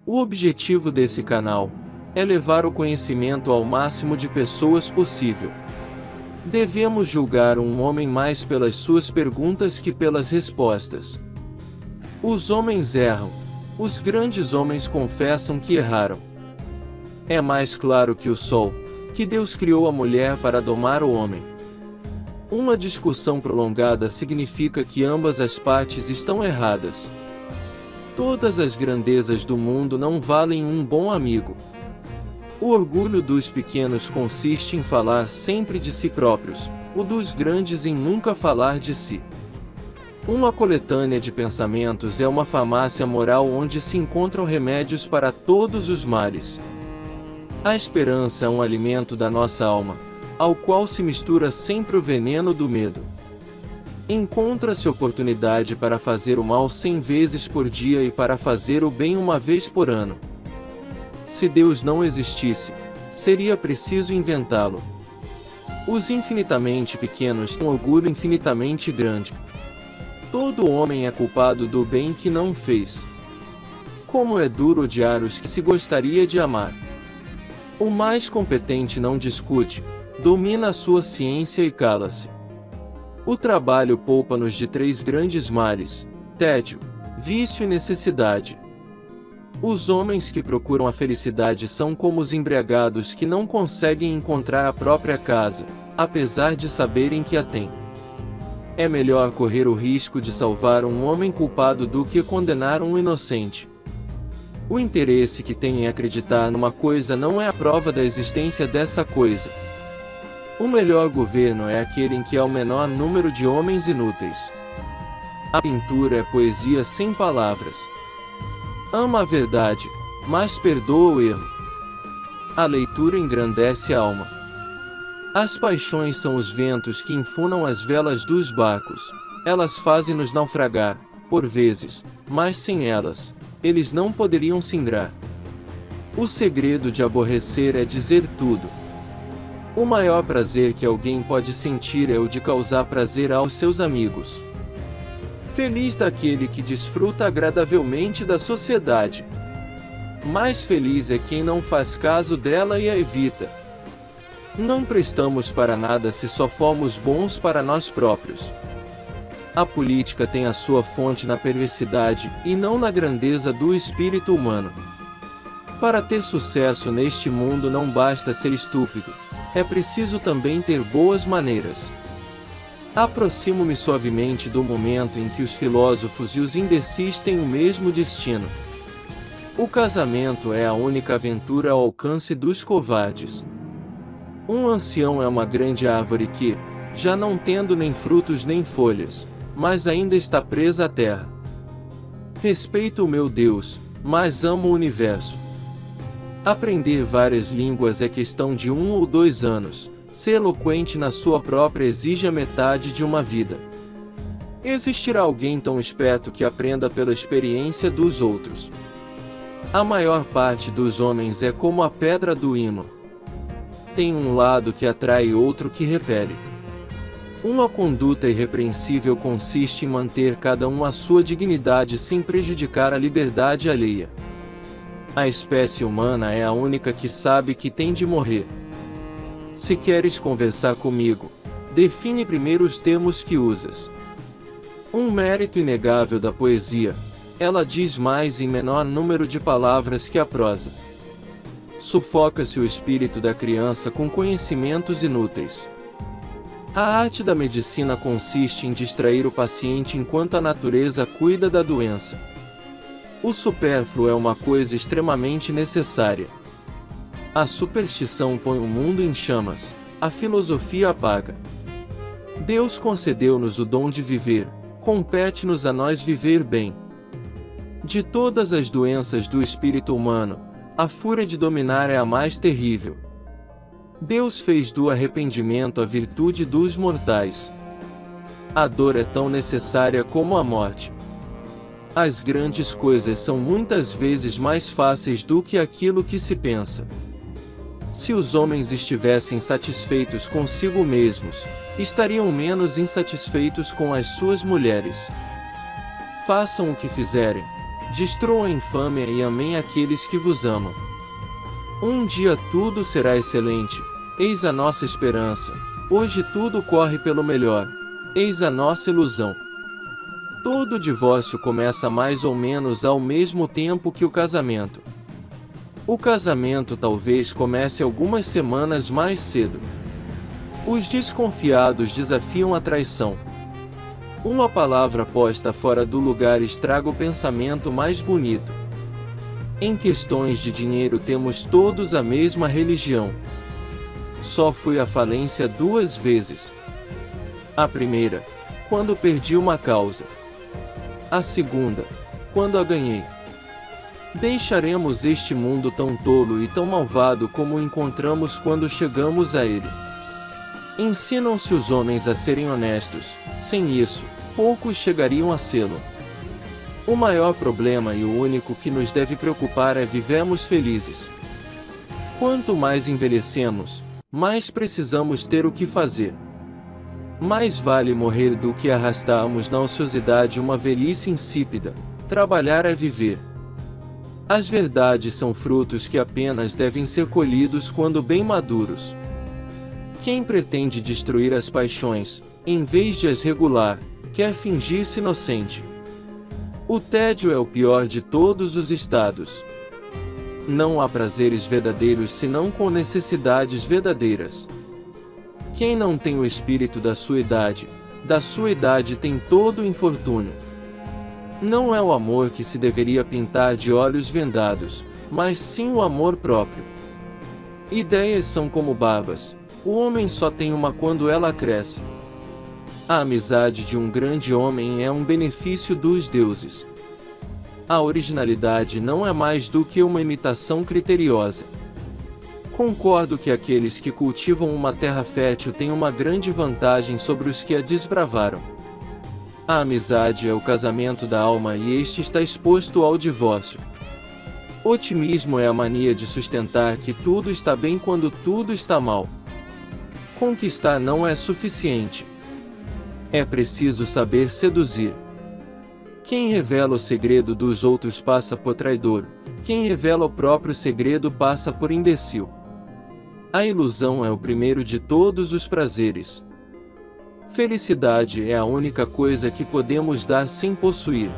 O objetivo desse canal é levar o conhecimento ao máximo de pessoas possível. Devemos julgar um homem mais pelas suas perguntas que pelas respostas. Os homens erram. Os grandes homens confessam que erraram. É mais claro que o sol, que Deus criou a mulher para domar o homem. Uma discussão prolongada significa que ambas as partes estão erradas. Todas as grandezas do mundo não valem um bom amigo. O orgulho dos pequenos consiste em falar sempre de si próprios, o dos grandes em nunca falar de si. Uma coletânea de pensamentos é uma farmácia moral onde se encontram remédios para todos os males. A esperança é um alimento da nossa alma, ao qual se mistura sempre o veneno do medo. Encontra-se oportunidade para fazer o mal 100 vezes por dia e para fazer o bem uma vez por ano. Se Deus não existisse, seria preciso inventá-lo. Os infinitamente pequenos têm orgulho infinitamente grande. Todo homem é culpado do bem que não fez. Como é duro odiar os que se gostaria de amar. O mais competente não discute, domina a sua ciência e cala-se. O trabalho poupa-nos de 3 grandes males: tédio, vício e necessidade. Os homens que procuram a felicidade são como os embriagados que não conseguem encontrar a própria casa, apesar de saberem que a têm. É melhor correr o risco de salvar um homem culpado do que condenar um inocente. O interesse que tem em acreditar numa coisa não é a prova da existência dessa coisa. O melhor governo é aquele em que há o menor número de homens inúteis. A pintura é poesia sem palavras. Ama a verdade, mas perdoa o erro. A leitura engrandece a alma. As paixões são os ventos que enfunam as velas dos barcos. Elas fazem-nos naufragar, por vezes, mas sem elas, eles não poderiam cingrar. O segredo de aborrecer é dizer tudo. O maior prazer que alguém pode sentir é o de causar prazer aos seus amigos. Feliz daquele que desfruta agradavelmente da sociedade. Mais feliz é quem não faz caso dela e a evita. Não prestamos para nada se só formos bons para nós próprios. A política tem a sua fonte na perversidade e não na grandeza do espírito humano. Para ter sucesso neste mundo não basta ser estúpido, é preciso também ter boas maneiras. Aproximo-me suavemente do momento em que os filósofos e os imbecis têm o mesmo destino. O casamento é a única aventura ao alcance dos covardes. Um ancião é uma grande árvore que, já não tendo nem frutos nem folhas, mas ainda está presa à terra. Respeito o meu Deus, mas amo o universo. Aprender várias línguas é questão de 1 ou 2 anos. Ser eloquente na sua própria exige a metade de uma vida. Existirá alguém tão esperto que aprenda pela experiência dos outros. A maior parte dos homens é como a pedra do ímã. Tem um lado que atrai e outro que repele. Uma conduta irrepreensível consiste em manter cada um a sua dignidade sem prejudicar a liberdade alheia. A espécie humana é a única que sabe que tem de morrer. Se queres conversar comigo, define primeiro os termos que usas. Um mérito inegável da poesia: ela diz mais em menor número de palavras que a prosa. Sufoca-se o espírito da criança com conhecimentos inúteis. A arte da medicina consiste em distrair o paciente enquanto a natureza cuida da doença. O supérfluo é uma coisa extremamente necessária. A superstição põe o mundo em chamas, a filosofia apaga. Deus concedeu-nos o dom de viver, compete-nos a nós viver bem. De todas as doenças do espírito humano, a fúria de dominar é a mais terrível. Deus fez do arrependimento a virtude dos mortais. A dor é tão necessária como a morte. As grandes coisas são muitas vezes mais fáceis do que aquilo que se pensa. Se os homens estivessem satisfeitos consigo mesmos, estariam menos insatisfeitos com as suas mulheres. Façam o que fizerem, Destrua a infâmia e amem aqueles que vos amam. Um dia tudo será excelente, eis a nossa esperança. Hoje tudo corre pelo melhor, eis a nossa ilusão. Todo divórcio começa mais ou menos ao mesmo tempo que o casamento. O casamento talvez comece algumas semanas mais cedo. Os desconfiados desafiam a traição. Uma palavra posta fora do lugar estraga o pensamento mais bonito. Em questões de dinheiro temos todos a mesma religião. Só fui à falência 2 vezes. A primeira, quando perdi uma causa. A segunda, quando a ganhei. Deixaremos este mundo tão tolo e tão malvado como o encontramos quando chegamos a ele. Ensinam-se os homens a serem honestos, sem isso, poucos chegariam a sê-lo. O maior problema e o único que nos deve preocupar é vivemos felizes. Quanto mais envelhecemos, mais precisamos ter o que fazer. Mais vale morrer do que arrastarmos na ociosidade uma velhice insípida. Trabalhar é viver. As verdades são frutos que apenas devem ser colhidos quando bem maduros. Quem pretende destruir as paixões, em vez de as regular, quer fingir-se inocente. O tédio é o pior de todos os estados. Não há prazeres verdadeiros senão com necessidades verdadeiras. Quem não tem o espírito da sua idade tem todo o infortúnio. Não é o amor que se deveria pintar de olhos vendados, mas sim o amor próprio. Ideias são como barbas. O homem só tem uma quando ela cresce. A amizade de um grande homem é um benefício dos deuses. A originalidade não é mais do que uma imitação criteriosa. Concordo que aqueles que cultivam uma terra fértil têm uma grande vantagem sobre os que a desbravaram. A amizade é o casamento da alma e este está exposto ao divórcio. Otimismo é a mania de sustentar que tudo está bem quando tudo está mal. Conquistar não é suficiente. É preciso saber seduzir. Quem revela o segredo dos outros passa por traidor. Quem revela o próprio segredo passa por imbecil. A ilusão é o primeiro de todos os prazeres. Felicidade é a única coisa que podemos dar sem possuir.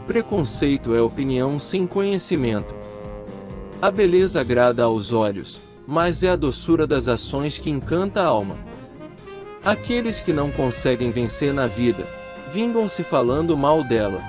Preconceito é opinião sem conhecimento. A beleza agrada aos olhos, mas é a doçura das ações que encanta a alma. Aqueles que não conseguem vencer na vida, vingam-se falando mal dela.